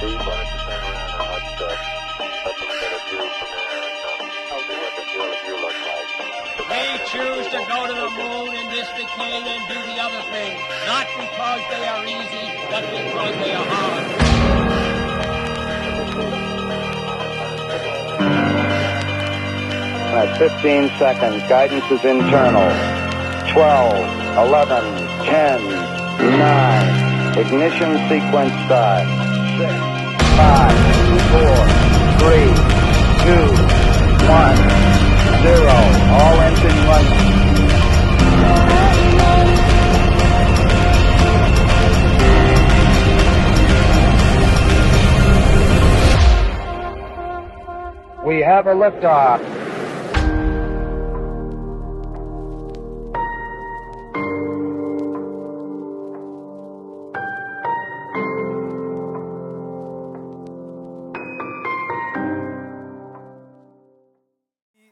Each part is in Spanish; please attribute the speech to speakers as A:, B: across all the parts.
A: He's wanted to turn around a hot stuff. That's what I'm gonna do from there and see what the field of view looks like.
B: They choose to go to the moon in this decade and do the other thing, not because they are easy, but because they are hard.
C: 15 seconds. Guidance is internal. 12, 11, 10, 9. Ignition sequence start. 6, 5, 4, 3, 2, 1, 0. All engine running. We have a liftoff.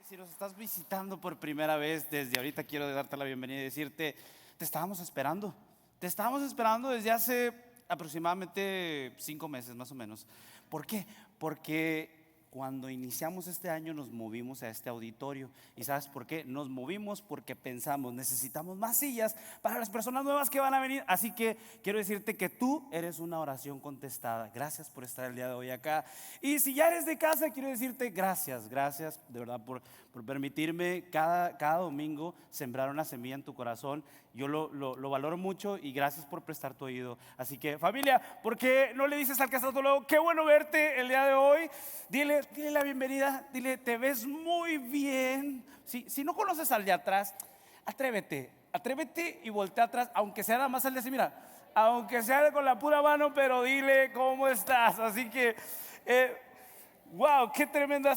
D: Si nos estás visitando por primera vez, desde ahorita quiero darte la bienvenida y decirte, te estábamos esperando desde hace aproximadamente 5 meses más o menos. ¿Por qué? Porque cuando iniciamos este año nos movimos a este auditorio. ¿Y sabes por qué? Nos movimos porque pensamos, necesitamos más sillas para las personas nuevas que van a venir. Así que quiero decirte que tú eres una oración contestada. Gracias por estar el día de hoy acá. Y si ya eres de casa, quiero decirte gracias de verdad por permitirme cada domingo sembrar una semilla en tu corazón. Yo lo valoro mucho y gracias por prestar tu oído. Así que familia, ¿por qué no le dices al que está a tu lado, qué bueno verte el día de hoy? Dile la bienvenida, dile, te ves muy bien. Si no conoces al de atrás, atrévete y voltea atrás, aunque sea nada más al de así, mira, aunque sea con la pura mano, pero dile cómo estás. Así que wow, qué tremenda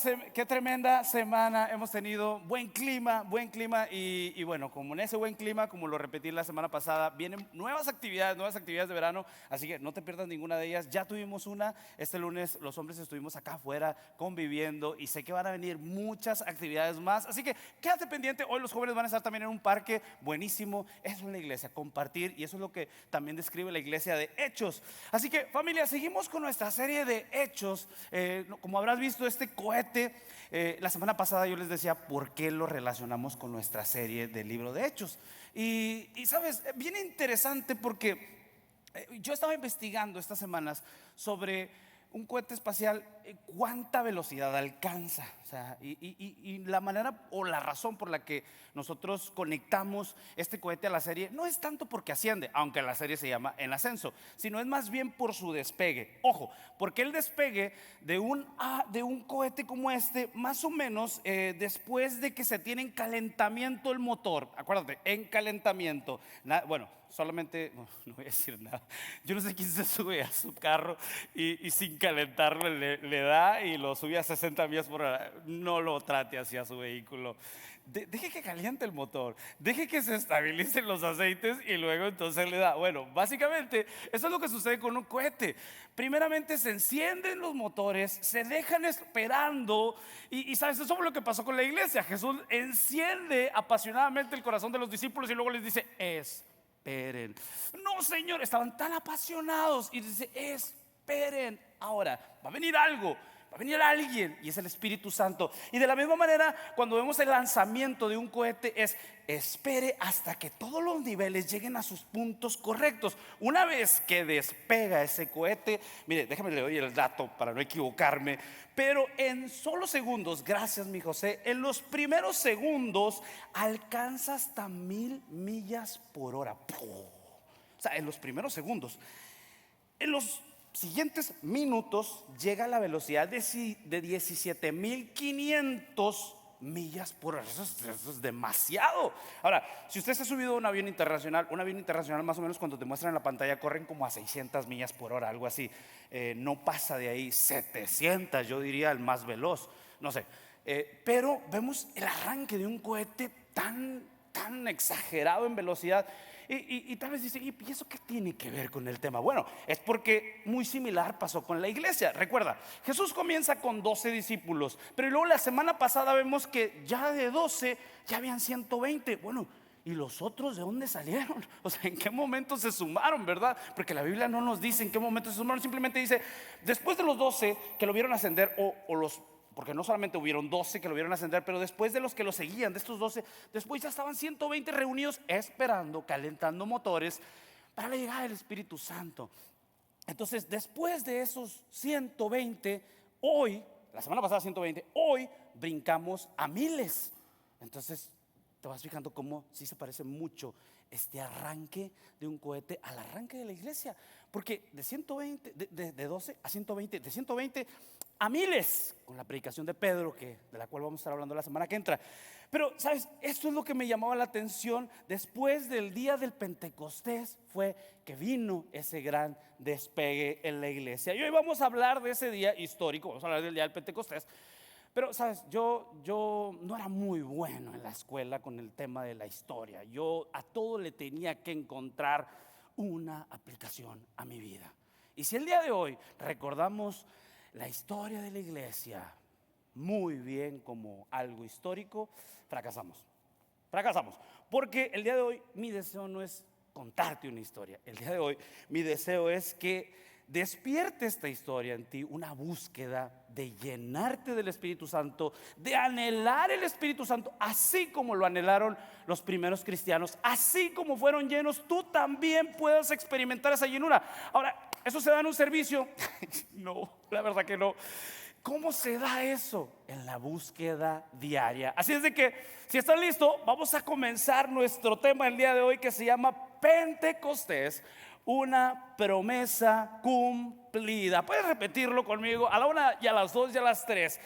D: semana hemos tenido. Buen clima y bueno, como en ese buen clima, como lo repetí la semana pasada, vienen nuevas actividades de verano, así que no te pierdas ninguna de ellas. Ya tuvimos una, este lunes los hombres estuvimos acá afuera conviviendo y sé que van a venir muchas actividades más, así que quédate pendiente. Hoy los jóvenes van a estar también en un parque buenísimo. Eso es la iglesia, compartir, y eso es lo que también describe la iglesia de Hechos. Así que familia, seguimos con nuestra serie de Hechos. Como habrás visto este cohete, la semana pasada yo les decía por qué lo relacionamos con nuestra serie del libro de Hechos. Y sabes, bien interesante porque yo estaba investigando estas semanas sobre un cohete espacial, cuánta velocidad alcanza, o sea, y la manera o la razón por la que nosotros conectamos este cohete a la serie no es tanto porque asciende, aunque la serie se llama En Ascenso, sino es más bien por su despegue. Ojo, porque el despegue de un cohete como este, más o menos después de que se tiene en calentamiento el motor, acuérdate, en calentamiento, bueno, solamente, no voy a decir nada. Yo no sé quién se sube a su carro y sin calentarlo le da y lo sube a 60 millas por hora. No lo trate así a su vehículo. Deje que caliente el motor, deje que se estabilicen los aceites y luego entonces le da. Bueno, básicamente eso es lo que sucede con un cohete. Primeramente se encienden los motores, se dejan esperando y sabes, eso es lo que pasó con la iglesia. Jesús enciende apasionadamente el corazón de los discípulos y luego les dice, esperen. No, Señor, estaban tan apasionados y dice, esperen. Ahora va a venir algo, va a venir alguien, y es el Espíritu Santo. Y de la misma manera, cuando vemos el lanzamiento de un cohete, espere hasta que todos los niveles lleguen a sus puntos correctos. Una vez que despega ese cohete, mire, déjame le doy el dato para no equivocarme, pero en solo segundos, gracias mi José, en los primeros segundos alcanza hasta 1000 millas por hora. O sea, en los primeros segundos. En los siguientes minutos llega a la velocidad de 17.500 millas por hora. Eso es demasiado. Ahora, si usted se ha subido a un avión internacional más o menos, cuando te muestran en la pantalla, corren como a 600 millas por hora, algo así. No pasa de ahí 700, yo diría el más veloz, no sé. Pero vemos el arranque de un cohete tan exagerado en velocidad. Y tal vez dice, ¿y eso qué tiene que ver con el tema? Bueno, es porque muy similar pasó con la iglesia. Recuerda, Jesús comienza con 12 discípulos, pero luego la semana pasada vemos que ya de 12 ya habían 120. Bueno, ¿Y los otros de dónde salieron? O sea, ¿en qué momento se sumaron, verdad? Porque la Biblia no nos dice en qué momento se sumaron. Simplemente dice, después de los 12 que lo vieron ascender, porque no solamente hubieron 12 que lo vieron ascender, pero después de los que lo seguían, de estos 12, después ya estaban 120 reunidos esperando, calentando motores para la llegada del Espíritu Santo. Entonces, después de esos 120, hoy, la semana pasada 120, hoy brincamos a miles. Entonces, te vas fijando cómo sí se parece mucho este arranque de un cohete al arranque de la iglesia. Porque de 120, de 12 a 120, de 120 a miles, con la predicación de Pedro, de la cual vamos a estar hablando la semana que entra. Pero, ¿sabes? Esto es lo que me llamaba la atención después del día del Pentecostés, fue que vino ese gran despegue en la iglesia. Y hoy vamos a hablar de ese día histórico, vamos a hablar del día del Pentecostés. Pero, ¿sabes? Yo no era muy bueno en la escuela con el tema de la historia. Yo a todo le tenía que encontrar una aplicación a mi vida. Y si el día de hoy recordamos la historia de la iglesia muy bien como algo histórico, fracasamos. Porque el día de hoy mi deseo no es contarte una historia. El día de hoy mi deseo es que despierte esta historia en ti una búsqueda de llenarte del Espíritu Santo, de anhelar el Espíritu Santo, así como lo anhelaron los primeros cristianos, así como fueron llenos, tú también puedes experimentar esa llenura. Ahora, ¿eso se da en un servicio? No, la verdad que no. ¿Cómo se da eso? En la búsqueda diaria. Así es de que, si están listos, vamos a comenzar nuestro tema el día de hoy, que se llama Pentecostés, una promesa cumplida. Puedes repetirlo conmigo a la 1 y a las 2 y a las 3.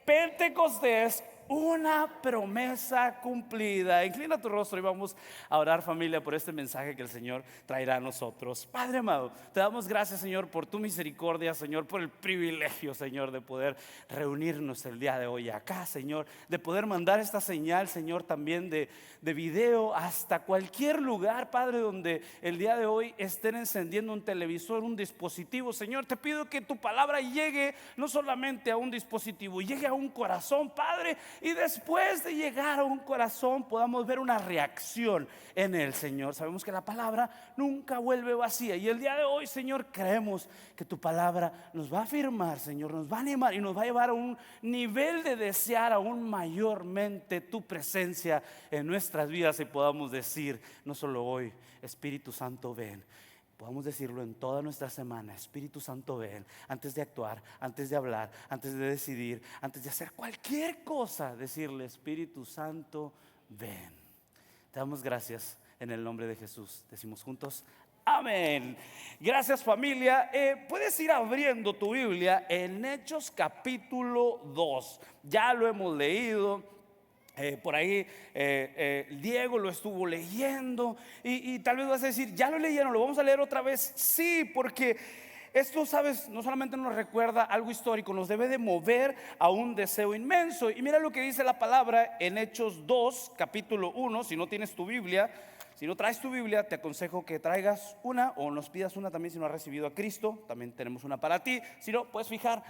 D: Pentecostés, una promesa cumplida. Inclina tu rostro y vamos a orar, familia, por este mensaje que el Señor traerá a nosotros. Padre amado, te damos gracias, Señor, por tu misericordia, Señor, por el privilegio, Señor, de poder reunirnos el día de hoy acá, Señor, de poder mandar esta señal, Señor, también de video hasta cualquier lugar, Padre, donde el día de hoy estén encendiendo un televisor, un dispositivo. Señor, te pido que tu palabra llegue no solamente a un dispositivo, llegue a un corazón, Padre. Y después de llegar a un corazón podamos ver una reacción en él, Señor. Sabemos que la palabra nunca vuelve vacía. Y el día de hoy, Señor, creemos que tu palabra nos va a afirmar, Señor, nos va a animar y nos va a llevar a un nivel de desear aún mayormente tu presencia en nuestras vidas. Y podamos decir, no solo hoy, Espíritu Santo, ven. Podamos decirlo en toda nuestra semana: Espíritu Santo, ven. Antes de actuar, antes de hablar, antes de decidir, antes de hacer cualquier cosa, decirle: Espíritu Santo, ven. Te damos gracias en el nombre de Jesús. Decimos juntos: amén. Gracias, familia. Puedes ir abriendo tu Biblia en Hechos capítulo 2. Ya lo hemos leído. Por ahí Diego lo estuvo leyendo y tal vez vas a decir: ya lo leyeron, lo vamos a leer otra vez. Sí, porque esto, sabes, no solamente nos recuerda algo histórico, nos debe de mover a un deseo inmenso. Y mira lo que dice la palabra en Hechos 2 capítulo 1. Si no tienes tu Biblia, si no traes tu Biblia, te aconsejo que traigas una o nos pidas una también. Si no has recibido a Cristo, también tenemos una para ti. Si no, puedes fijar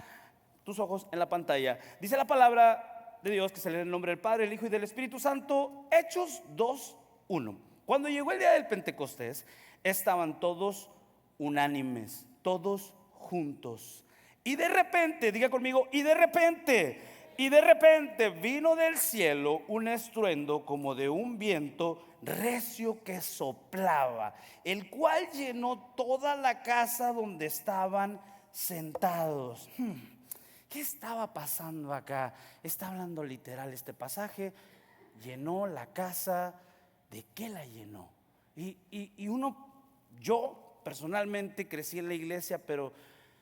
D: tus ojos en la pantalla. Dice la palabra de Dios, que se lee en el nombre del Padre, el Hijo y del Espíritu Santo. Hechos 2:1. Cuando llegó el día del Pentecostés, estaban todos unánimes, todos juntos. Y de repente, diga conmigo, y de repente vino del cielo un estruendo como de un viento recio que soplaba, el cual llenó toda la casa donde estaban sentados. ¿Qué estaba pasando acá? Está hablando literal este pasaje. Llenó la casa. ¿De qué la llenó? Yo personalmente crecí en la iglesia, pero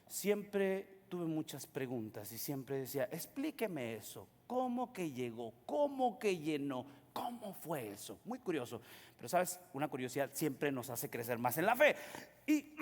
D: siempre tuve muchas preguntas y siempre decía: explíqueme eso. ¿Cómo que llegó? ¿Cómo que llenó? ¿Cómo fue eso? Muy curioso. Pero sabes, una curiosidad siempre nos hace crecer más en la fe. Y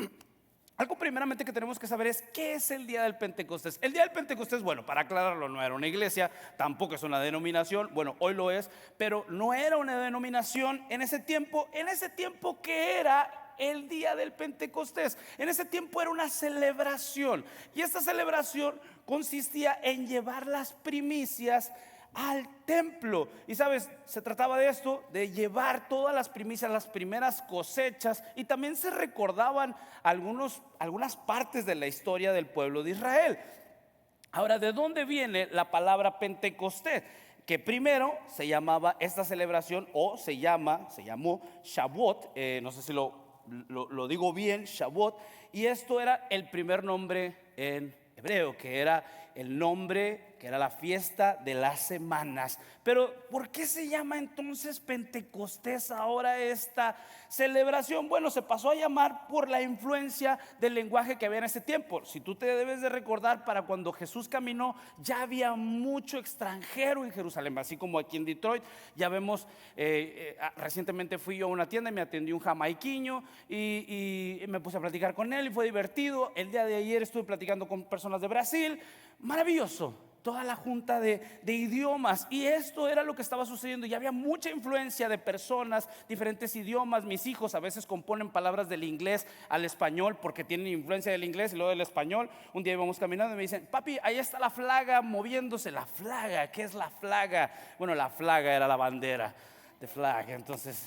D: algo primeramente que tenemos que saber es: ¿qué es el día del Pentecostés? El día del Pentecostés, bueno, para aclararlo, no era una iglesia, tampoco es una denominación. Bueno, hoy lo es, pero no era una denominación en ese tiempo. En ese tiempo, ¿qué era el día del Pentecostés? En ese tiempo era una celebración. Y esta celebración consistía en llevar las primicias al templo. Y sabes, se trataba de esto, de llevar todas las primicias, las primeras cosechas, y también se recordaban algunas partes de la historia del pueblo de Israel. Ahora, ¿de dónde viene la palabra Pentecostés? Que primero se llamaba esta celebración, o se llamó Shavuot, no sé si lo digo bien, Shavuot, y esto era el primer nombre en hebreo, que era el nombre, que era la fiesta de las semanas. Pero ¿por qué se llama entonces Pentecostés ahora esta celebración? Bueno, se pasó a llamar por la influencia del lenguaje que había en ese tiempo. Si tú te debes de recordar, para cuando Jesús caminó ya había mucho extranjero en Jerusalén, así como aquí en Detroit. Ya vemos, recientemente fui yo a una tienda y me atendió un jamaiquiño y me puse a platicar con él y fue divertido. El día de ayer estuve platicando con personas de Brasil. Maravilloso, toda la junta de idiomas, y esto era lo que estaba sucediendo. Y había mucha influencia de personas, diferentes idiomas. Mis hijos a veces componen palabras del inglés al español porque tienen influencia del inglés y luego del español. Un día íbamos caminando y me dicen: papi, ahí está la flaga moviéndose. La flaga, ¿qué es la flaga? Bueno, la flaga era la bandera de flag, entonces.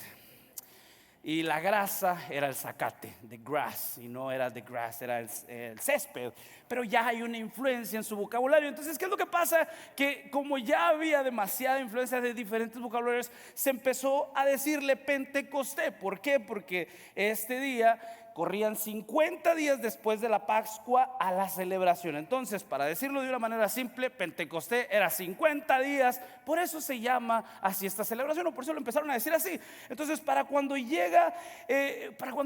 D: Y la grasa era el zacate, the grass, y no era the grass, era el césped. Pero ya hay una influencia en su vocabulario. Entonces, ¿qué es lo que pasa? Que como ya había demasiada influencia de diferentes vocabularios, se empezó a decirle Pentecostés. ¿Por qué? Porque este día corrían 50 días después de la Pascua a la celebración. Entonces, para decirlo de una manera simple, Pentecostés era 50 días. Por eso se llama así esta celebración, o por eso lo empezaron a decir así. Entonces, para cuando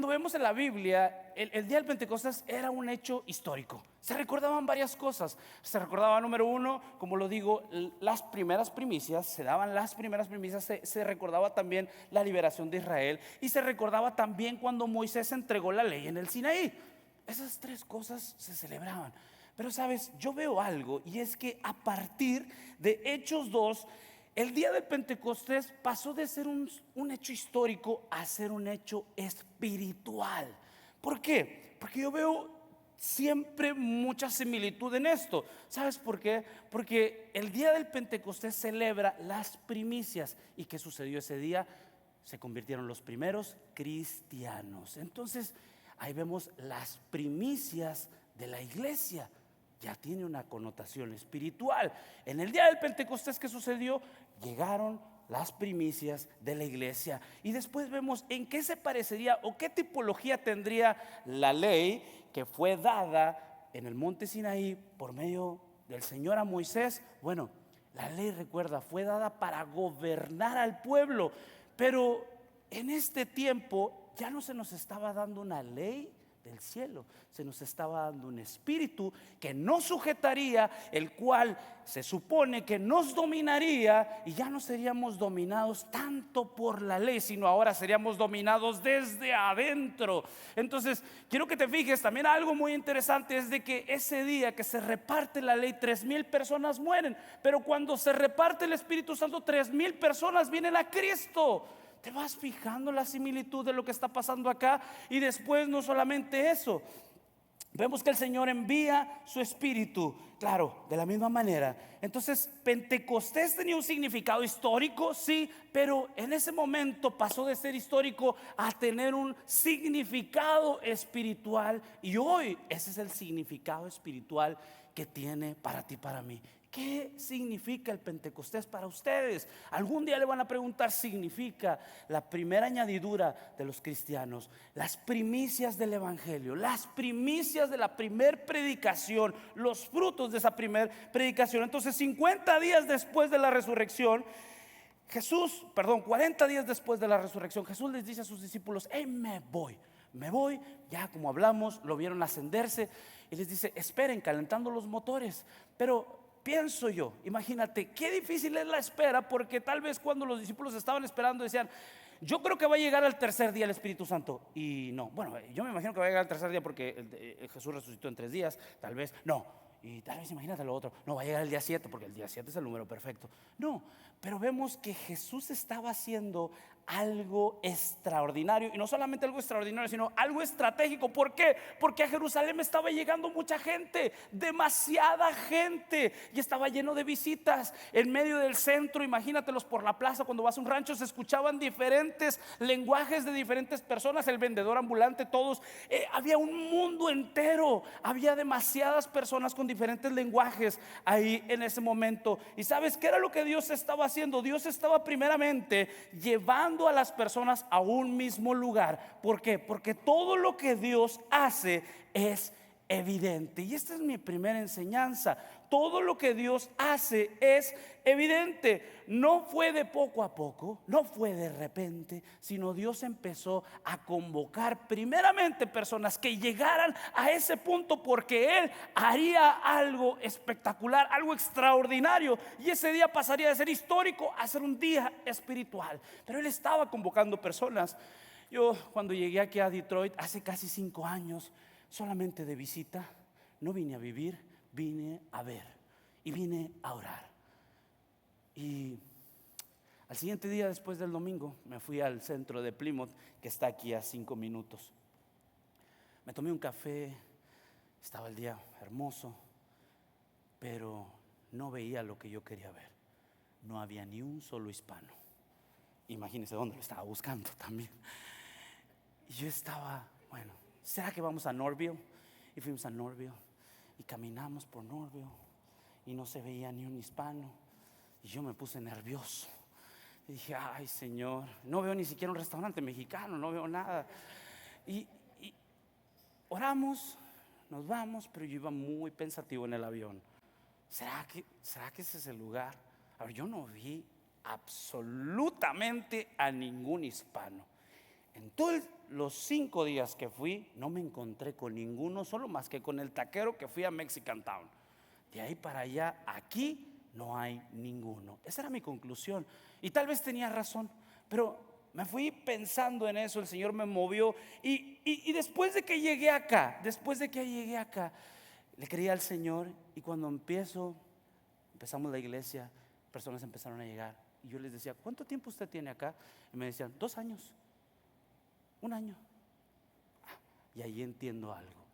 D: vemos en la Biblia, el día del Pentecostés era un hecho histórico. Se recordaban varias cosas. Se recordaba, número uno, como lo digo, las primeras primicias. Se daban las primeras primicias. Se recordaba también la liberación de Israel, y se recordaba también cuando Moisés entregó la ley en el Sinaí. Esas tres cosas se celebraban. Pero sabes, yo veo algo, y es que a partir de Hechos 2, el día del Pentecostés pasó de ser un hecho histórico a ser un hecho espiritual. ¿Por qué? Porque yo veo siempre mucha similitud en esto. ¿Sabes por qué? Porque el día del Pentecostés celebra las primicias. ¿Y qué sucedió ese día? Se convirtieron los primeros cristianos. Entonces, ahí vemos las primicias de la iglesia. Ya tiene una connotación espiritual. En el día del Pentecostés, ¿qué sucedió? Llegaron las primicias de la iglesia. Y después vemos en qué se parecería o qué tipología tendría la ley que fue dada en el monte Sinaí por medio del Señor a Moisés. Bueno, la ley, recuerda, fue dada para gobernar al pueblo. Pero en este tiempo ya no se nos estaba dando una ley del cielo, se nos estaba dando un espíritu que nos sujetaría, el cual se supone que nos dominaría, y ya no seríamos dominados tanto por la ley, sino ahora seríamos dominados desde adentro. Entonces, quiero que te fijes también algo muy interesante, es de que ese día que se reparte la ley, 3,000 personas mueren, pero cuando se reparte el Espíritu Santo, 3,000 personas vienen a Cristo. ¿Te vas fijando la similitud de lo que está pasando acá? Y después no solamente eso, vemos que el Señor envía su Espíritu, claro, de la misma manera. Entonces, Pentecostés tenía un significado histórico, sí, pero en ese momento pasó de ser histórico a tener un significado espiritual. Y hoy ese es el significado espiritual que tiene para ti, para mí. ¿Qué significa el Pentecostés para ustedes? Algún día le van a preguntar. Significa la primera añadidura de los cristianos, las primicias del evangelio, las primicias de la primer predicación, los frutos de esa primer predicación. Entonces, 50 días después de la resurrección, 40 días después de la resurrección, Jesús les dice a sus discípulos: hey, me voy. Ya como hablamos, lo vieron ascenderse, y les dice: esperen, calentando los motores. Pero pienso yo, imagínate qué difícil es la espera, porque tal vez cuando los discípulos estaban esperando decían: yo creo que va a llegar al tercer día el Espíritu Santo. Y no, bueno, yo me imagino que va a llegar al tercer día porque Jesús resucitó en 3 días, tal vez, no. Y tal vez imagínate lo otro, no, va a llegar el día 7 porque el día 7 es el número perfecto. No, pero vemos que Jesús estaba haciendo algo extraordinario, y no solamente algo extraordinario, sino algo estratégico. ¿Por qué? Porque a Jerusalén estaba llegando mucha gente, demasiada gente, y estaba lleno de visitas. En medio del centro, imagínatelos por la plaza, cuando vas a un rancho, se escuchaban diferentes lenguajes de diferentes personas, el vendedor ambulante, todos, había un mundo entero, había demasiadas personas con diferentes lenguajes ahí en ese momento. ¿Y sabes qué era lo que Dios estaba haciendo? Dios estaba primeramente llevando a las personas a un mismo lugar. ¿Por qué? Porque todo lo que Dios hace es evidente. Y esta es mi primera enseñanza. Todo lo que Dios hace es evidente. No fue de poco a poco, no fue de repente, sino Dios empezó a convocar primeramente personas que llegaran a ese punto, porque Él haría algo espectacular, algo extraordinario, y ese día pasaría de ser histórico a ser un día espiritual. Pero Él estaba convocando personas. Yo, cuando llegué aquí a Detroit hace casi 5 años, solamente de visita, no vine a vivir, vine a ver y vine a orar. Y al siguiente día, después del domingo, me fui al centro de Plymouth, que está aquí a 5 minutos. Me tomé un café, estaba el día hermoso, pero no veía lo que yo quería ver. No había ni un solo hispano. Imagínense dónde lo estaba buscando también. Y yo estaba, bueno, ¿será que vamos a Norville? Y fuimos a Norville y caminamos por Norville y no se veía ni un hispano. Y yo me puse nervioso y dije, ay Señor, no veo ni siquiera un restaurante mexicano, no veo nada. Y oramos, nos vamos, pero yo iba muy pensativo en el avión. ¿Será que ese es el lugar? A ver, yo no vi absolutamente a ningún hispano. En todos los 5 días que fui, no me encontré con ninguno, solo más que con el taquero que fui a Mexican Town. De ahí para allá, aquí no hay ninguno. Esa era mi conclusión, y tal vez tenía razón, pero me fui pensando en eso. El Señor me movió, y después de que llegué acá, le creí al Señor, y cuando empezamos la iglesia, personas empezaron a llegar, y yo les decía, ¿cuánto tiempo usted tiene acá? Y me decían, 2 años, 1 año. Y ahí entiendo algo.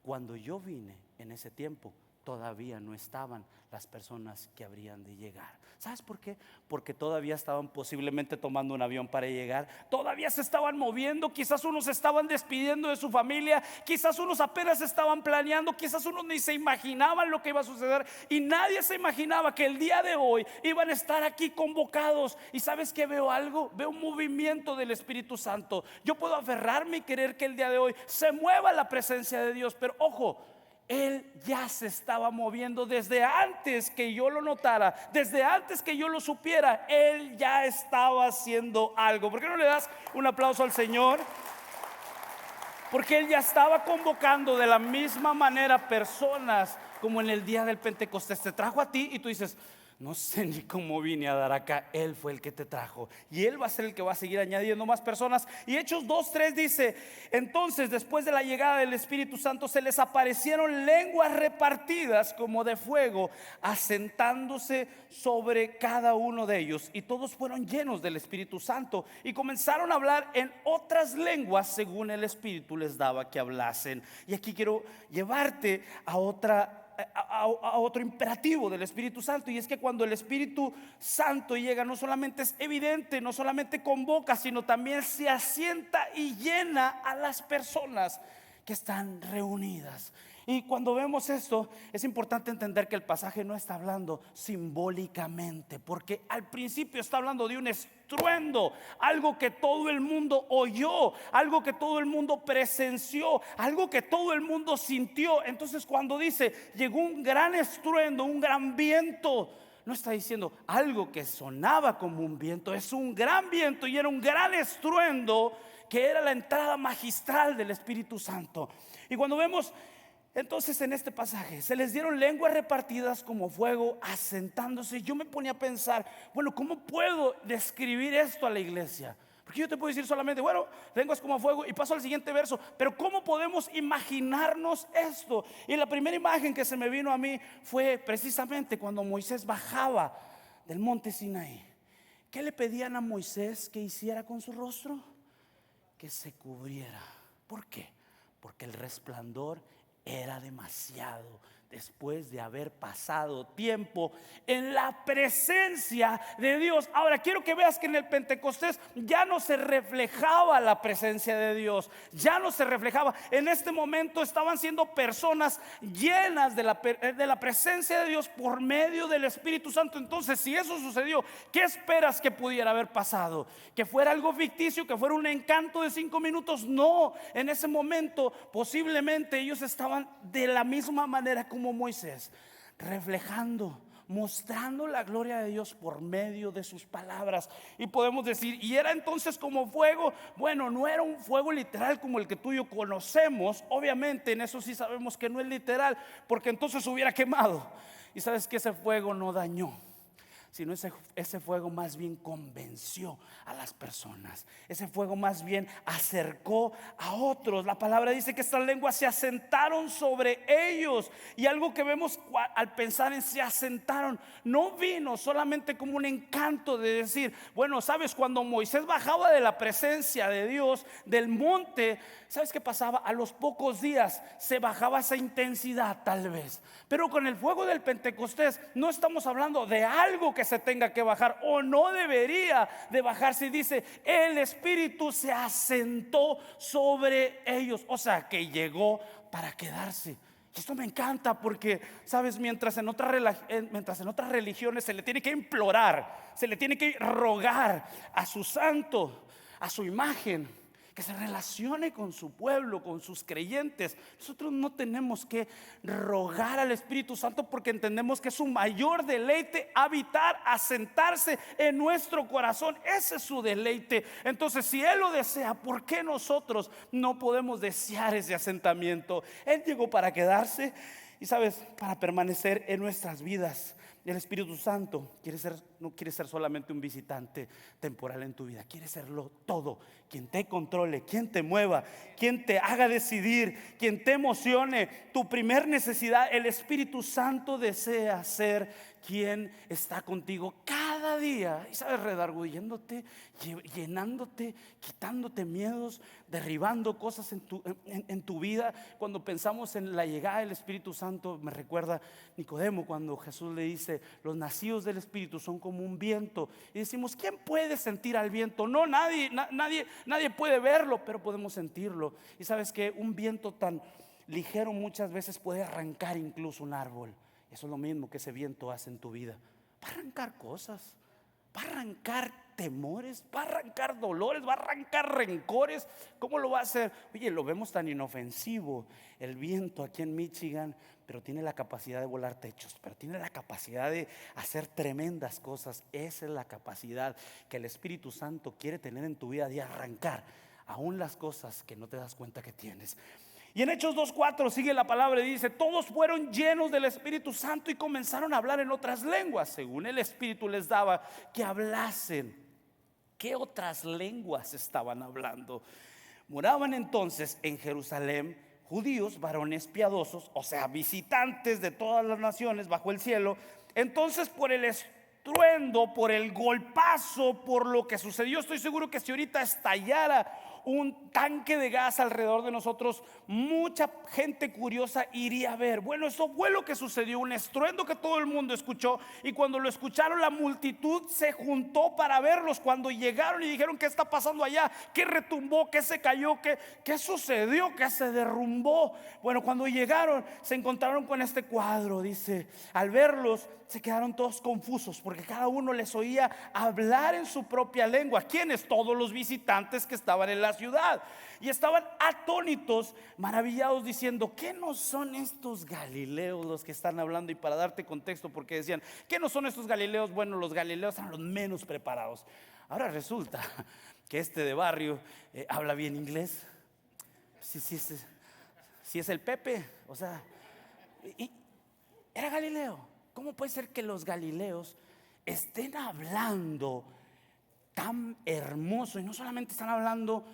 D: Cuando yo vine en ese tiempo, todavía no estaban las personas que habrían de llegar. ¿Sabes por qué? Porque todavía estaban posiblemente tomando un avión para llegar, todavía se estaban moviendo, quizás unos estaban despidiendo de su familia, quizás unos apenas estaban planeando, quizás unos ni se imaginaban lo que iba a suceder, y nadie se imaginaba que el día de hoy iban a estar aquí convocados. Y ¿sabes qué? Veo algo, veo un movimiento del Espíritu Santo. Yo puedo aferrarme y querer que el día de hoy se mueva la presencia de Dios, pero ojo, Él ya se estaba moviendo desde antes que yo lo notara, desde antes que yo lo supiera. Él ya estaba haciendo algo. ¿Por qué no le das un aplauso al Señor? Porque Él ya estaba convocando de la misma manera personas como en el día del Pentecostés. Te trajo a ti y tú dices, no sé ni cómo vine a dar acá. Él fue el que te trajo, y Él va a ser el que va a seguir añadiendo más personas. Y Hechos 2:3 dice, entonces después de la llegada del Espíritu Santo se les aparecieron lenguas repartidas como de fuego, asentándose sobre cada uno de ellos, y todos fueron llenos del Espíritu Santo y comenzaron a hablar en otras lenguas según el Espíritu les daba que hablasen. Y aquí quiero llevarte a otro imperativo del Espíritu Santo, y es que cuando el Espíritu Santo llega, no solamente es evidente, no solamente convoca, sino también se asienta y llena a las personas que están reunidas. Y cuando vemos esto, es importante entender que el pasaje no está hablando simbólicamente, porque al principio está hablando de un estruendo, algo que todo el mundo oyó, algo que todo el mundo presenció, algo que todo el mundo sintió. Entonces, cuando dice llegó un gran estruendo, un gran viento, no está diciendo algo que sonaba como un viento, es un gran viento, y era un gran estruendo que era la entrada magistral del Espíritu Santo. Y cuando vemos entonces en este pasaje, se les dieron lenguas repartidas como fuego, asentándose, yo me ponía a pensar, bueno, ¿cómo puedo describir esto a la iglesia? Porque yo te puedo decir solamente, bueno, lenguas como fuego, y paso al siguiente verso, pero ¿cómo podemos imaginarnos esto? Y la primera imagen que se me vino a mí fue precisamente cuando Moisés bajaba del monte Sinaí, ¿Qué le pedían a Moisés que hiciera con su rostro? Que se cubriera. ¿Por qué? Porque el resplandor era demasiado después de haber pasado tiempo en la presencia de Dios. Ahora quiero que veas que en el Pentecostés ya no se reflejaba la presencia de Dios, ya no se reflejaba. En este momento estaban siendo personas llenas de la presencia de Dios por medio del Espíritu Santo. Entonces, si eso sucedió, ¿qué esperas que pudiera haber pasado? ¿Que fuera algo ficticio? ¿Que fuera un encanto de 5 minutos? No, en ese momento posiblemente ellos estaban de la misma manera como Moisés, reflejando, mostrando la gloria de Dios por medio de sus palabras. Y podemos decir, y era entonces como fuego. Bueno, no era un fuego literal como el que tú y yo conocemos. Obviamente en eso sí sabemos que no es literal, porque entonces hubiera quemado. Y sabes que ese fuego no dañó, sino ese fuego más bien convenció a las personas. Ese fuego más bien acercó a otros. La palabra dice que estas lenguas se asentaron sobre ellos. Y algo que vemos al pensar en se asentaron, no vino solamente como un encanto de decir, bueno, sabes, cuando Moisés bajaba de la presencia de Dios, del monte, ¿sabes qué pasaba? A los pocos días se bajaba esa intensidad tal vez. Pero con el fuego del Pentecostés no estamos hablando de algo que se tenga que bajar, o no debería de bajarse. Y dice, el Espíritu se asentó sobre ellos, o sea que llegó para quedarse. Y esto me encanta porque, sabes, mientras en otras religiones se le tiene que implorar, se le tiene que rogar a su santo, a su imagen, que se relacione con su pueblo, con sus creyentes, nosotros no tenemos que rogar al Espíritu Santo, porque entendemos que es su mayor deleite habitar, asentarse en nuestro corazón. Ese es su deleite. Entonces, si Él lo desea, ¿por qué nosotros no podemos desear ese asentamiento? Él llegó para quedarse y, sabes, para permanecer en nuestras vidas. El Espíritu Santo no quiere ser solamente un visitante temporal en tu vida, quiere serlo todo. Quien te controle, quien te mueva, quien te haga decidir, quien te emocione. Tu primer necesidad, el Espíritu Santo desea ser quien está contigo cada día. Y sabes, redarguyéndote, llenándote, quitándote miedos, derribando cosas en tu vida. Cuando pensamos en la llegada del Espíritu Santo, me recuerda Nicodemo cuando Jesús le dice, los nacidos del Espíritu son como un viento. Y decimos, ¿quién puede sentir al viento? No, nadie puede verlo, pero podemos sentirlo. Y sabes que un viento tan ligero muchas veces puede arrancar incluso un árbol. Eso es lo mismo que ese viento hace en tu vida. Va a arrancar cosas, va a arrancar temores, va a arrancar dolores, va a arrancar rencores. ¿Cómo lo va a hacer? Oye, lo vemos tan inofensivo el viento aquí en Michigan, pero tiene la capacidad de volar techos, pero tiene la capacidad de hacer tremendas cosas. Esa es la capacidad que el Espíritu Santo quiere tener en tu vida, de arrancar aún las cosas que no te das cuenta que tienes. Y en Hechos 2:4 sigue la palabra y dice, todos fueron llenos del Espíritu Santo y comenzaron a hablar en otras lenguas, según el Espíritu les daba que hablasen. ¿Qué otras lenguas estaban hablando? Moraban entonces en Jerusalén judíos, varones piadosos, o sea, visitantes de todas las naciones bajo el cielo. Entonces, por el estruendo, por el golpazo, por lo que sucedió, estoy seguro que si ahorita estallara un tanque de gas alrededor de nosotros, mucha gente curiosa iría a ver. Bueno, eso fue lo que sucedió, un estruendo que todo el mundo escuchó, y cuando lo escucharon la multitud se juntó para verlos. Cuando llegaron y dijeron, ¿qué está pasando allá? ¿Qué retumbó? ¿Qué se cayó? ¿Qué sucedió? ¿Qué se derrumbó? Bueno, cuando llegaron se encontraron con este cuadro. Dice, al verlos se quedaron todos confusos, porque cada uno les oía hablar en su propia lengua. ¿Quiénes? Todos los visitantes que estaban en la ciudad, y estaban atónitos, maravillados, diciendo, ¿qué no son estos galileos los que están hablando? Y para darte contexto, porque decían, ¿qué no son estos galileos? Bueno, los galileos eran los menos preparados. Ahora resulta que este de barrio habla bien inglés. Sí es el Pepe, o sea, y era galileo. ¿Cómo puede ser que los galileos estén hablando tan hermoso? Y no solamente están hablando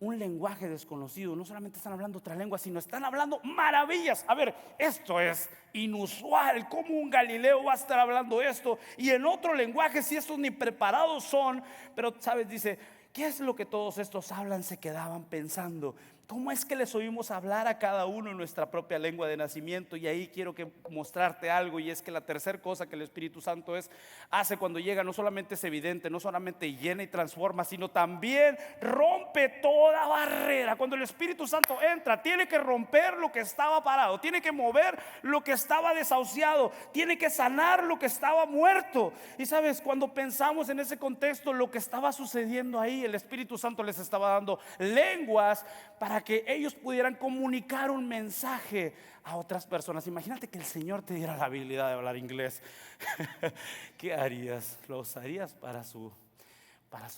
D: un lenguaje desconocido. No solamente están hablando otra lengua, sino están hablando maravillas. A ver, esto es inusual. ¿Cómo un Galileo va a estar hablando esto? Y en otro lenguaje, si estos ni preparados son. Pero, ¿sabes? Dice, ¿qué es lo que todos estos hablan? Se quedaban pensando, ¿cómo es que les oímos hablar a cada uno en nuestra propia lengua de nacimiento? Y ahí quiero mostrarte algo, y es que la tercera cosa que el Espíritu Santo hace cuando llega, no solamente es evidente, no solamente llena y transforma, sino también rompe toda barrera. Cuando el Espíritu Santo entra, tiene que romper lo que estaba parado, tiene que mover lo que estaba desahuciado, tiene que sanar lo que estaba muerto. Y sabes, cuando pensamos en ese contexto, lo que estaba sucediendo ahí, el Espíritu Santo les estaba dando lenguas para que ellos pudieran comunicar un mensaje a otras personas. Imagínate que el Señor te diera la habilidad de hablar inglés. ¿Qué harías? ¿Lo usarías para su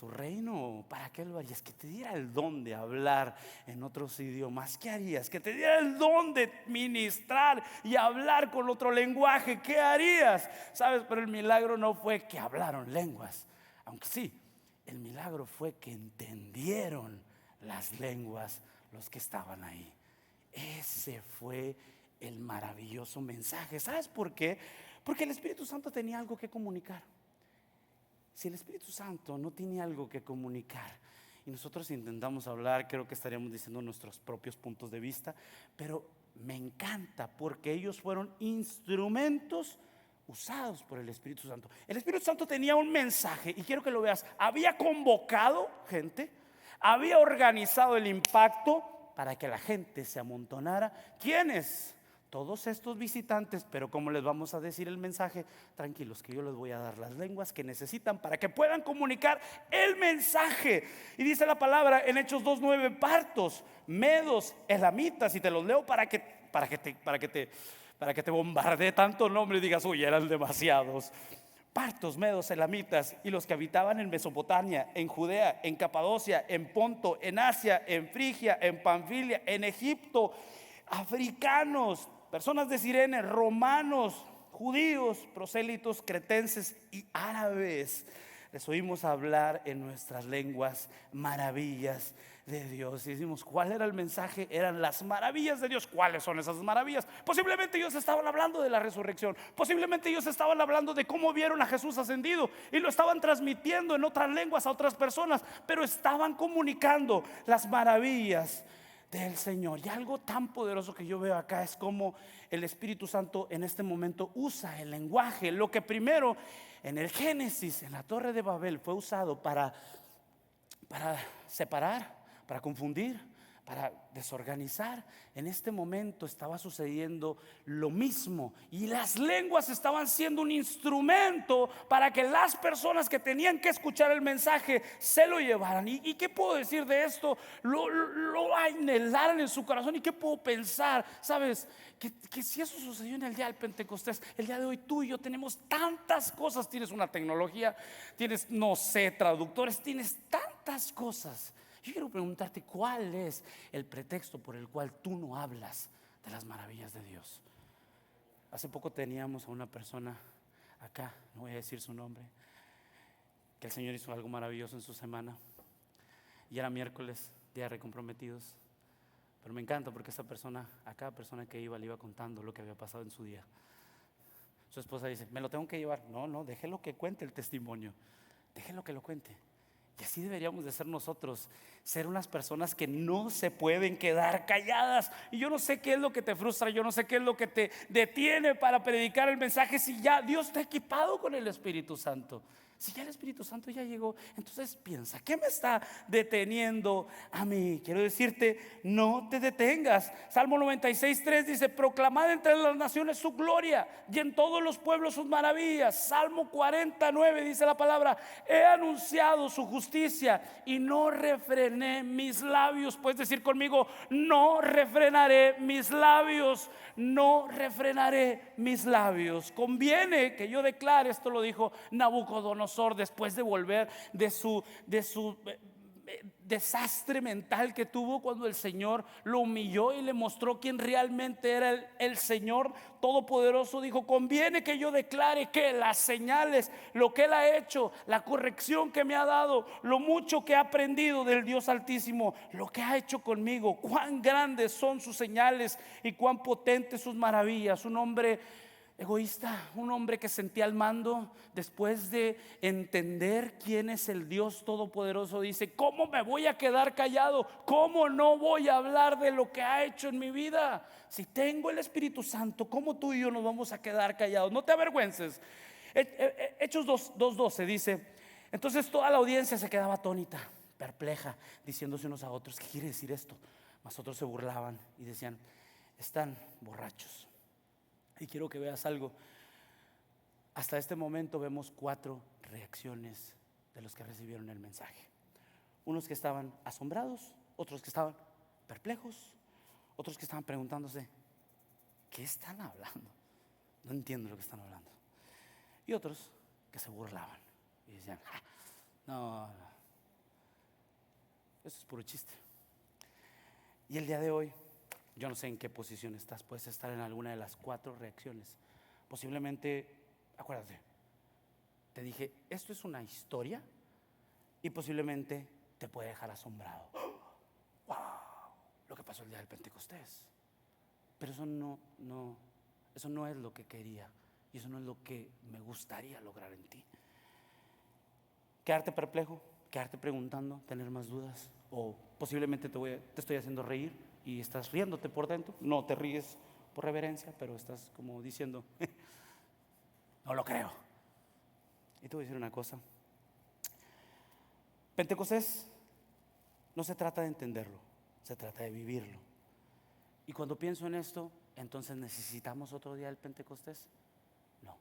D: reino? ¿Para qué lo harías? Que te diera el don de hablar en otros idiomas. ¿Qué harías? Que te diera el don de ministrar y hablar con otro lenguaje. ¿Qué harías? ¿Sabes? Pero el milagro no fue que hablaron lenguas, aunque sí, el milagro fue que entendieron las lenguas los que estaban ahí. Ese fue el maravilloso mensaje. ¿Sabes por qué? Porque el Espíritu Santo tenía algo que comunicar. Si el Espíritu Santo no tiene algo que comunicar y nosotros intentamos hablar, creo que estaríamos diciendo nuestros propios puntos de vista. Pero me encanta porque ellos fueron instrumentos usados por el Espíritu Santo. El Espíritu Santo tenía un mensaje, y quiero que lo veas. Había convocado gente, había organizado el impacto para que la gente se amontonara. ¿Quiénes? Todos estos visitantes. Pero ¿cómo les vamos a decir el mensaje? Tranquilos, que yo les voy a dar las lenguas que necesitan para que puedan comunicar el mensaje. Y dice la palabra en Hechos 2:9: partos, medos, elamitas. Y te los leo para que te bombardee tanto nombre y digas, uy, eran demasiados. Partos, medos, elamitas y los que habitaban en Mesopotamia, en Judea, en Capadocia, en Ponto, en Asia, en Frigia, en Panfilia, en Egipto, africanos, personas de Cirene, romanos, judíos, prosélitos, cretenses y árabes. Les oímos hablar en nuestras lenguas maravillas de Dios. Y decimos, ¿cuál era el mensaje? Eran las maravillas de Dios. ¿Cuáles son esas maravillas? Posiblemente ellos estaban hablando de la resurrección. Posiblemente ellos estaban hablando de cómo vieron a Jesús ascendido y lo estaban transmitiendo en otras lenguas a otras personas, pero estaban comunicando las maravillas del Señor. Y algo tan poderoso que yo veo acá es cómo el Espíritu Santo en este momento usa el lenguaje. Lo que primero en el Génesis, en la Torre de Babel, fue usado para separar, para confundir, para desorganizar. En este momento estaba sucediendo lo mismo, y las lenguas estaban siendo un instrumento para que las personas que tenían que escuchar el mensaje se lo llevaran. ¿Y qué puedo decir de esto? Lo anhelaran en su corazón. ¿Y qué puedo pensar? Sabes, que si eso sucedió en el día del Pentecostés, el día de hoy tú y yo tenemos tantas cosas. Tienes una tecnología, tienes, no sé, traductores, tienes tantas cosas. Yo quiero preguntarte, ¿cuál es el pretexto por el cual tú no hablas de las maravillas de Dios? Hace poco teníamos a una persona acá, no voy a decir su nombre, que el Señor hizo algo maravilloso en su semana, y era miércoles, día de recomprometidos. Pero me encanta porque esa persona, a cada persona que iba, le iba contando lo que había pasado en su día. Su esposa dice, ¿me lo tengo que llevar? No, déjelo que cuente el testimonio, déjelo que lo cuente. Y así deberíamos de ser nosotros, ser unas personas que no se pueden quedar calladas. Y yo no sé qué es lo que te frustra, yo no sé qué es lo que te detiene para predicar el mensaje. Si ya Dios te ha equipado con el Espíritu Santo, si ya el Espíritu Santo ya llegó, entonces piensa, ¿qué me está deteniendo a mí? Quiero decirte, no te detengas. Salmo 96:3 dice, proclamad entre las naciones su gloria y en todos los pueblos sus maravillas. Salmo 49 dice la palabra, he anunciado su justicia y no refrené mis labios. Puedes decir conmigo, no refrenaré mis labios, no refrenaré mis labios. Conviene que yo declare, esto lo dijo Nabucodonosor después de volver de su desastre mental que tuvo cuando el Señor lo humilló y le mostró quién realmente era el Señor Todopoderoso. Dijo: conviene que yo declare que las señales, lo que Él ha hecho, la corrección que me ha dado, lo mucho que he aprendido del Dios Altísimo, lo que ha hecho conmigo, cuán grandes son sus señales y cuán potentes sus maravillas. Un hombre egoísta, un hombre que sentía el mando, después de entender quién es el Dios Todopoderoso, dice: ¿cómo me voy a quedar callado? ¿Cómo no voy a hablar de lo que ha hecho en mi vida? Si tengo el Espíritu Santo, ¿cómo tú y yo nos vamos a quedar callados? No te avergüences. Hechos 2:12 dice: entonces toda la audiencia se quedaba atónita, perpleja, diciéndose unos a otros: ¿qué quiere decir esto? Mas otros se burlaban y decían: están borrachos. Y quiero que veas algo. Hasta este momento vemos 4 reacciones de los que recibieron el mensaje. Unos que estaban asombrados, otros que estaban perplejos, otros que estaban preguntándose: ¿qué están hablando? No entiendo lo que están hablando. Y otros que se burlaban y decían: no, eso es puro chiste. Y el día de hoy, yo no sé en qué posición estás. Puedes estar en alguna de las 4 reacciones. Posiblemente, acuérdate, te dije, esto es una historia, y posiblemente te puede dejar asombrado. ¡Wow! Lo que pasó el día del Pentecostés. Pero eso no es lo que quería, y eso no es lo que me gustaría lograr en ti. Quedarte perplejo, quedarte preguntando, tener más dudas, o posiblemente te estoy haciendo reír y estás riéndote por dentro. No te ríes por reverencia, pero estás como diciendo: no lo creo. Y te voy a decir una cosa: Pentecostés no se trata de entenderlo, se trata de vivirlo. Y cuando pienso en esto, entonces ¿necesitamos otro día del Pentecostés? No,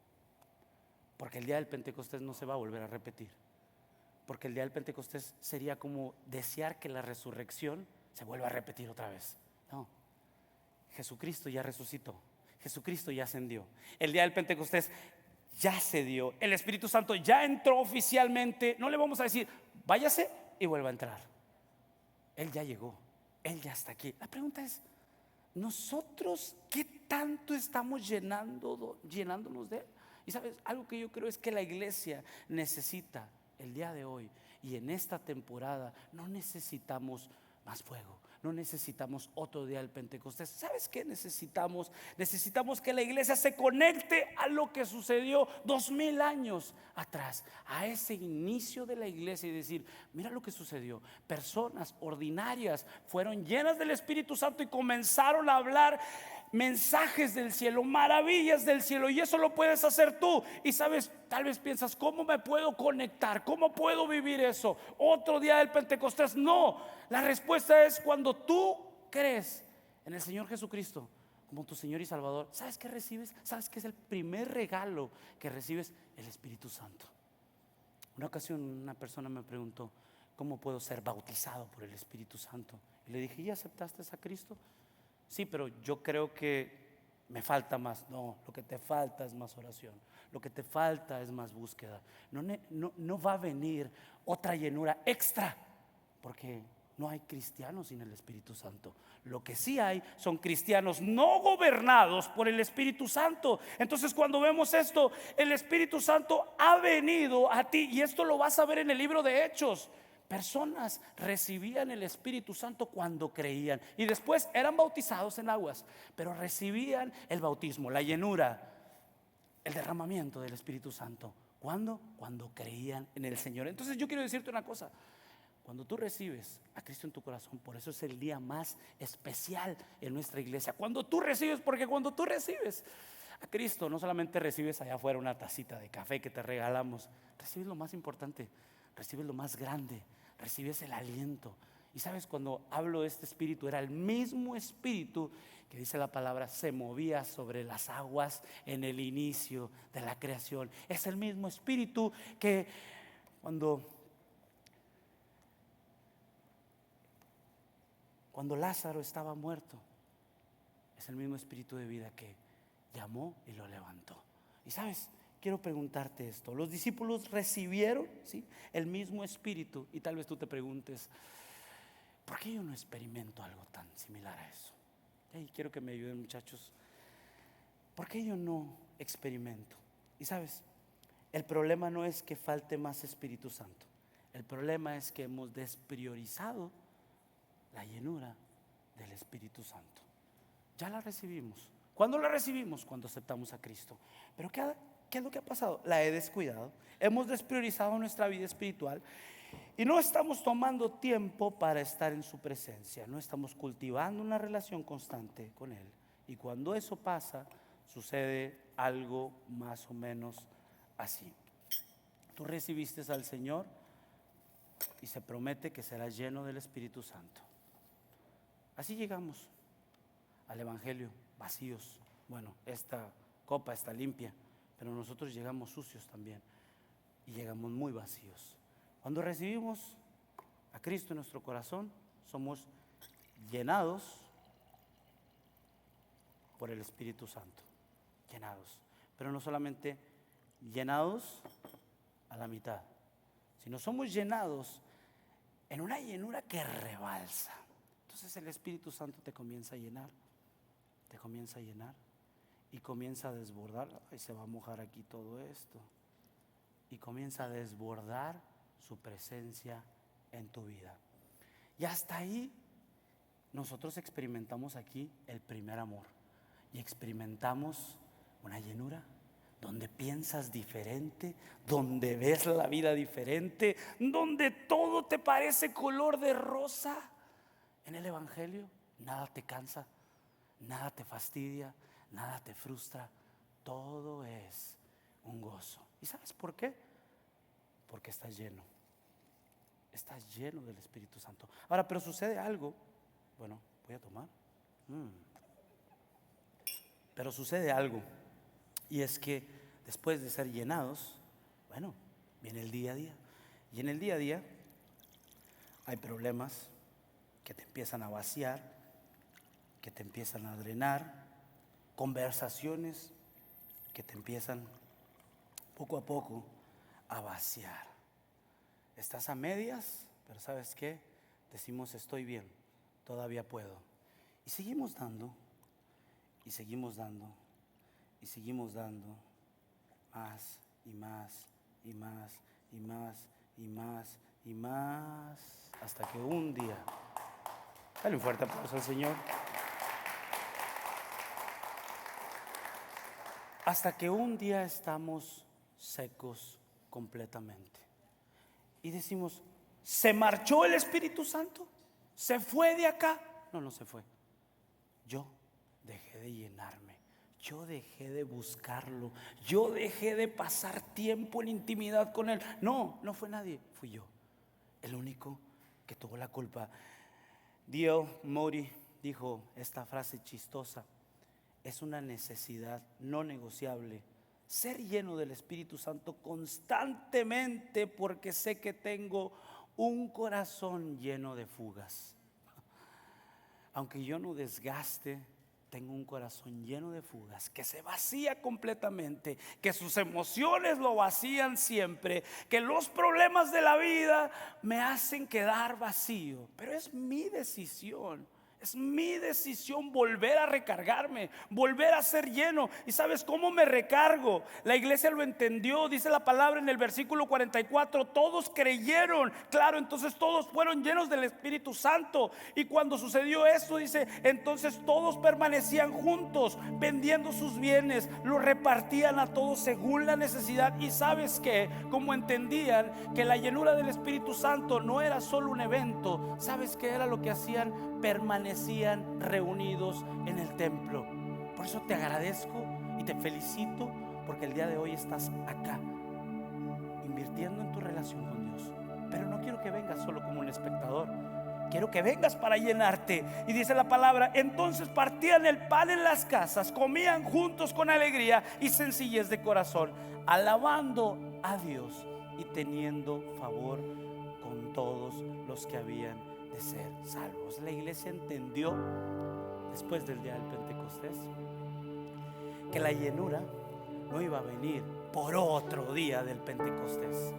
D: porque el día del Pentecostés no se va a volver a repetir. Porque el día del Pentecostés sería como desear que la resurrección se vuelva a repetir otra vez. No, Jesucristo ya resucitó, Jesucristo ya ascendió. El día del Pentecostés ya se dio, el Espíritu Santo ya entró oficialmente. No le vamos a decir: váyase y vuelva a entrar. Él ya llegó, Él ya está aquí. La pregunta es: ¿nosotros qué tanto estamos llenándonos de Él? Y sabes, algo que yo creo es que la iglesia necesita el día de hoy y en esta temporada. No necesitamos más fuego, no necesitamos otro día del Pentecostés. ¿Sabes qué necesitamos? Necesitamos que la iglesia se conecte a lo que sucedió 2000 años atrás, a ese inicio de la iglesia, y decir: mira lo que sucedió. Personas ordinarias fueron llenas del Espíritu Santo y comenzaron a hablar mensajes del cielo, maravillas del cielo. Y eso lo puedes hacer tú. Y sabes, tal vez piensas: ¿cómo me puedo conectar? ¿Cómo puedo vivir eso? Otro día del Pentecostés. No, la respuesta es cuando tú crees en el Señor Jesucristo como tu Señor y Salvador. ¿Sabes qué recibes? ¿Sabes qué es el primer regalo que recibes? El Espíritu Santo. Una ocasión una persona me preguntó: ¿cómo puedo ser bautizado por el Espíritu Santo? Y le dije: ¿ya aceptaste a Cristo? Sí, pero yo creo que me falta más. No, lo que te falta es más oración, lo que te falta es más búsqueda. No va a venir otra llenura extra, porque no hay cristianos sin el Espíritu Santo. Lo que sí hay son cristianos no gobernados por el Espíritu Santo. Entonces, cuando vemos esto, el Espíritu Santo ha venido a ti, y esto lo vas a ver en el libro de Hechos. Personas recibían el Espíritu Santo cuando creían, y después eran bautizados en aguas, pero recibían el bautismo, la llenura, el derramamiento del Espíritu Santo. ¿Cuándo? Cuando creían en el Señor. Entonces yo quiero decirte una cosa: cuando tú recibes a Cristo en tu corazón, por eso es el día más especial en nuestra iglesia. Cuando tú recibes, porque cuando tú recibes a Cristo, no solamente recibes allá afuera una tacita de café que te regalamos, recibes lo más importante, recibes lo más grande, recibes el aliento. Y sabes, cuando hablo de este espíritu, era el mismo espíritu que dice la palabra se movía sobre las aguas en el inicio de la creación. Es el mismo espíritu que cuando Lázaro estaba muerto, es el mismo espíritu de vida que llamó y lo levantó. Y sabes, quiero preguntarte esto. Los discípulos recibieron, ¿sí?, el mismo espíritu, y tal vez tú te preguntes, ¿por qué yo no experimento algo tan similar a eso? Hey, quiero que me ayuden, muchachos. ¿Por qué yo no experimento? Y sabes, el problema no es que falte más Espíritu Santo. El problema es que hemos despriorizado la llenura del Espíritu Santo. Ya la recibimos. ¿Cuándo la recibimos? Cuando aceptamos a Cristo. Pero ¿qué es lo que ha pasado? La he descuidado. Hemos despriorizado nuestra vida espiritual y no estamos tomando tiempo para estar en su presencia. No estamos cultivando una relación constante con Él. Y cuando eso pasa, sucede algo más o menos así. Tú recibiste al Señor y se promete que serás lleno del Espíritu Santo. Así llegamos al Evangelio vacíos. Bueno, esta copa está limpia, pero nosotros llegamos sucios también y llegamos muy vacíos. Cuando recibimos a Cristo en nuestro corazón, somos llenados por el Espíritu Santo. Llenados, pero no solamente llenados a la mitad, sino somos llenados en una llenura que rebalsa. Entonces el Espíritu Santo te comienza a llenar, te comienza a llenar y comienza a desbordar. Y se va a mojar aquí todo esto. Y comienza a desbordar su presencia en tu vida. Y hasta ahí nosotros experimentamos aquí el primer amor. Y experimentamos una llenura donde piensas diferente, donde ves la vida diferente, donde todo te parece color de rosa. En el Evangelio nada te cansa, nada te fastidia, nada te frustra. Todo es un gozo. ¿Y sabes por qué? Porque estás lleno. Estás lleno del Espíritu Santo. Ahora, pero sucede algo. Bueno, voy a tomar. Pero sucede algo. Y es que después de ser llenados, bueno, viene el día a día. Y en el día a día hay problemas que te empiezan a vaciar, que te empiezan a drenar, conversaciones que te empiezan poco a poco a vaciar. Estás a medias, pero ¿sabes qué? Decimos, estoy bien, todavía puedo. Y seguimos dando, y seguimos dando, y seguimos dando más y más y más y más y más y más, hasta que un día, dale un fuerte aplauso al Señor, hasta que un día estamos secos completamente y decimos, ¿se marchó el Espíritu Santo? ¿Se fue de acá? No, no se fue. Yo dejé de llenarme, yo dejé de buscarlo, yo dejé de pasar tiempo en intimidad con Él. No, no fue nadie, fui yo, el único que tuvo la culpa. D.L. Moody dijo esta frase chistosa: es una necesidad no negociable ser lleno del Espíritu Santo constantemente, porque sé que tengo un corazón lleno de fugas. Aunque yo no desgaste, tengo un corazón lleno de fugas, que se vacía completamente, que sus emociones lo vacían siempre, que los problemas de la vida me hacen quedar vacío. Pero es mi decisión. Es mi decisión volver a recargarme, volver a ser lleno. ¿Y sabes cómo me recargo? La iglesia lo entendió, dice la palabra en el versículo 44, todos creyeron. Claro, entonces todos fueron llenos del Espíritu Santo. Y cuando sucedió eso, dice, entonces todos permanecían juntos, vendiendo sus bienes, los repartían a todos según la necesidad. Y sabes que, como entendían que la llenura del Espíritu Santo no era solo un evento, ¿sabes qué era lo que hacían? Permanecían reunidos en el templo. Por eso te agradezco y te felicito, porque el día de hoy estás acá invirtiendo en tu relación con Dios. Pero no quiero que vengas solo como un espectador, quiero que vengas para llenarte. Y dice la palabra, entonces partían el pan en las casas, comían juntos con alegría y sencillez de corazón, alabando a Dios y teniendo favor con todos los que habían de ser salvos. La iglesia entendió después del día del Pentecostés que la llenura no iba a venir por otro día del Pentecostés.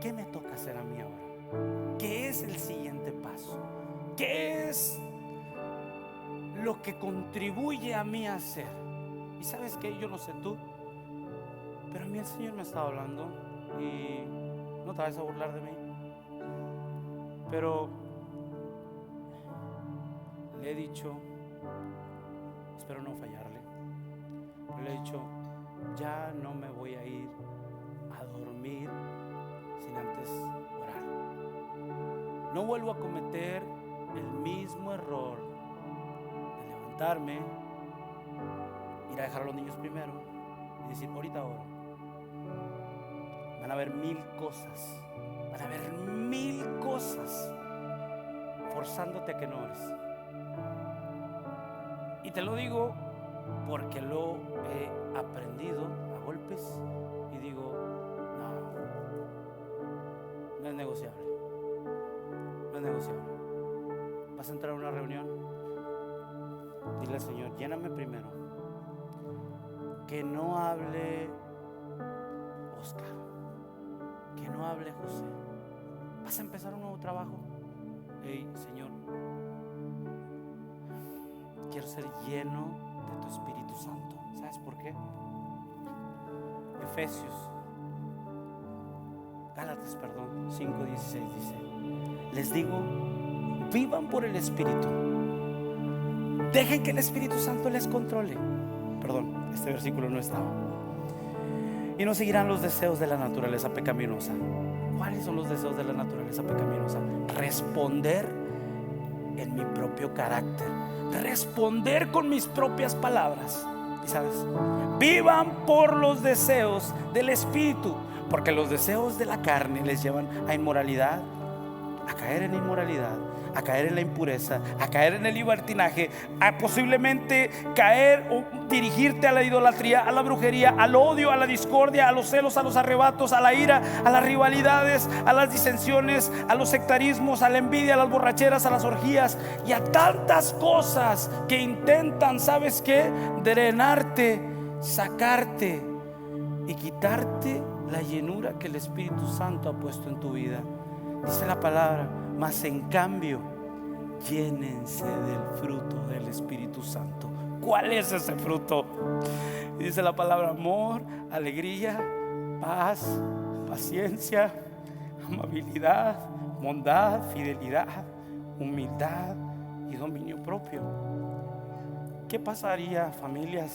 D: ¿Qué me toca hacer a mí ahora? ¿Qué es el siguiente paso? ¿Qué es lo que contribuye a mí a hacer? Y sabes que yo no sé tú, pero a mí el Señor me está hablando y no te vayas a burlar de mí, pero le he dicho, espero no fallarle, pero le he dicho, ya no me voy a ir a dormir sin antes orar. No vuelvo a cometer el mismo error de levantarme, ir a dejar a los niños primero y decir, ahorita oro. Van a haber mil cosas, forzándote a que no ores. Y te lo digo porque lo he aprendido a golpes y digo, no es negociable. No es negociable. Vas a entrar a una reunión, dile al Señor, lléname primero. Que no hable Oscar, que no hable José. Vas a empezar un nuevo trabajo. Hey, Señor, quiero ser lleno de tu Espíritu Santo. ¿Sabes por qué? Gálatas 5:16 dice, les digo, vivan por el Espíritu. Dejen que el Espíritu Santo les controle. Perdón, este versículo no estaba. Y no seguirán los deseos de la naturaleza pecaminosa. ¿Cuáles son los deseos de la naturaleza pecaminosa? Responder en mi propio carácter, responder con mis propias palabras. Y sabes, vivan por los deseos del Espíritu, porque los deseos de la carne les llevan a inmoralidad, a caer en inmoralidad, a caer en la impureza, a caer en el libertinaje, a posiblemente caer o dirigirte a la idolatría, a la brujería, al odio, a la discordia, a los celos, a los arrebatos, a la ira, a las rivalidades, a las disensiones, a los sectarismos, a la envidia, a las borracheras, a las orgías y a tantas cosas que intentan, ¿sabes qué? Drenarte, sacarte y quitarte la llenura que el Espíritu Santo ha puesto en tu vida. Dice la palabra, mas en cambio, llénense del fruto del Espíritu Santo. ¿Cuál es ese fruto? Dice la palabra, amor, alegría, paz, paciencia, amabilidad, bondad, fidelidad, humildad y dominio propio. ¿Qué pasaría, familia,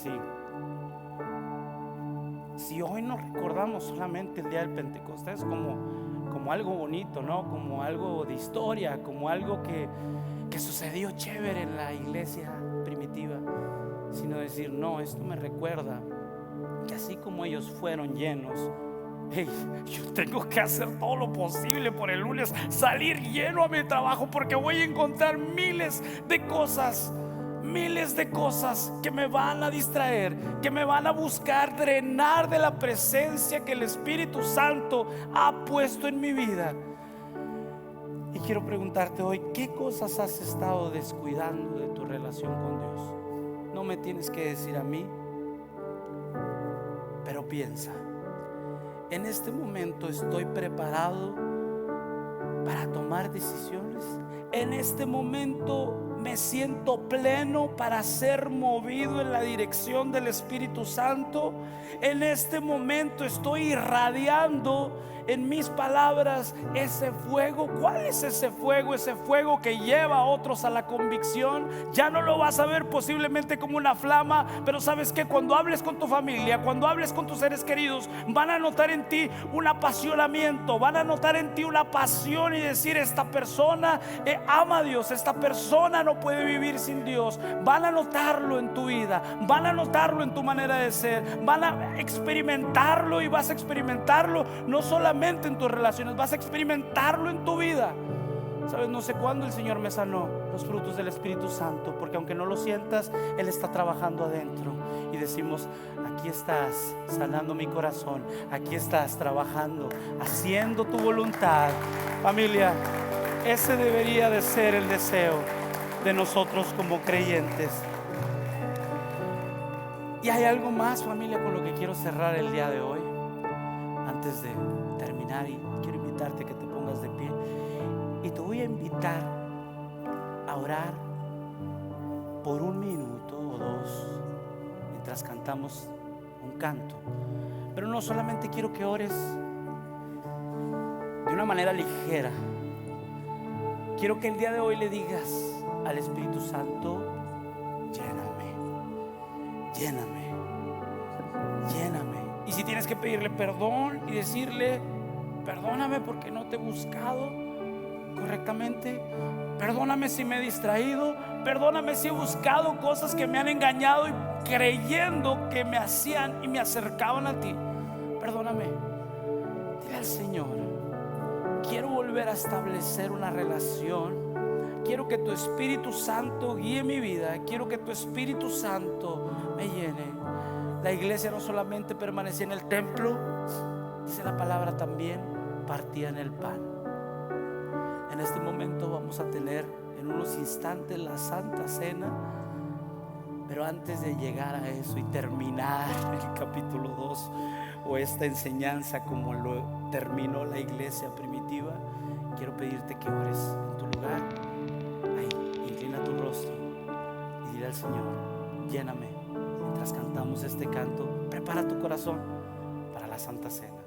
D: si hoy nos recordamos solamente el día del Pentecostés como algo bonito, ¿no? Como algo de historia, como algo que sucedió chévere en la iglesia primitiva, sino decir, no, esto me recuerda que así como ellos fueron llenos, hey, yo tengo que hacer todo lo posible por el lunes salir lleno a mi trabajo, porque voy a encontrar miles de cosas que me van a distraer, que me van a buscar drenar de la presencia que el Espíritu Santo ha puesto en mi vida. Y quiero preguntarte hoy, ¿qué cosas has estado descuidando de tu relación con Dios? No me tienes que decir a mí, pero piensa, en este momento estoy preparado para tomar decisiones. En este momento me siento pleno para ser movido en la dirección del Espíritu Santo. En este momento estoy irradiando en mis palabras ese fuego. ¿Cuál es ese fuego? Ese fuego que lleva a otros a la convicción. Ya no lo vas a ver posiblemente como una flama, pero sabes que cuando hables con tu familia, cuando hables con tus seres queridos, van a notar en ti un apasionamiento, van a notar en ti una pasión y decir, esta persona ama a Dios, esta persona no puede vivir sin Dios. Van a notarlo en tu vida, van a notarlo en tu manera de ser, van a experimentarlo, y vas a experimentarlo no solamente en tus relaciones, vas a experimentarlo en tu vida. Sabes, no sé cuándo el Señor me sanó los frutos del Espíritu Santo, porque aunque no lo sientas, Él está trabajando adentro. Y decimos, aquí estás sanando mi corazón, aquí estás trabajando, haciendo tu voluntad. Familia, ese debería de ser el deseo de nosotros como creyentes. Y hay algo más, familia, con lo que quiero cerrar el día de hoy. Antes de terminar, y quiero invitarte a que te pongas de pie. Y te voy a invitar a orar por 1 minuto o 2 mientras cantamos un canto. Pero no solamente quiero que ores de una manera ligera. Quiero que el día de hoy le digas al Espíritu Santo: lléname, lléname, lléname. Y si tienes que pedirle perdón y decirle: perdóname porque no te he buscado correctamente, perdóname si me he distraído, perdóname si he buscado cosas que me han engañado y creyendo que me hacían y me acercaban a ti, perdóname. Dile al Señor: quiero volver a establecer una relación. Quiero que tu Espíritu Santo guíe mi vida. Quiero que tu Espíritu Santo me llene. La iglesia no solamente permanecía en el templo, dice la palabra, también partían el pan. En este momento vamos a tener en unos instantes la Santa Cena. Pero antes de llegar a eso y terminar el capítulo 2 o esta enseñanza como lo terminó la iglesia primitiva, quiero pedirte que ores en tu lugar. Ahí, inclina tu rostro y dile al Señor: lléname. Mientras cantamos este canto, prepara tu corazón para la Santa Cena.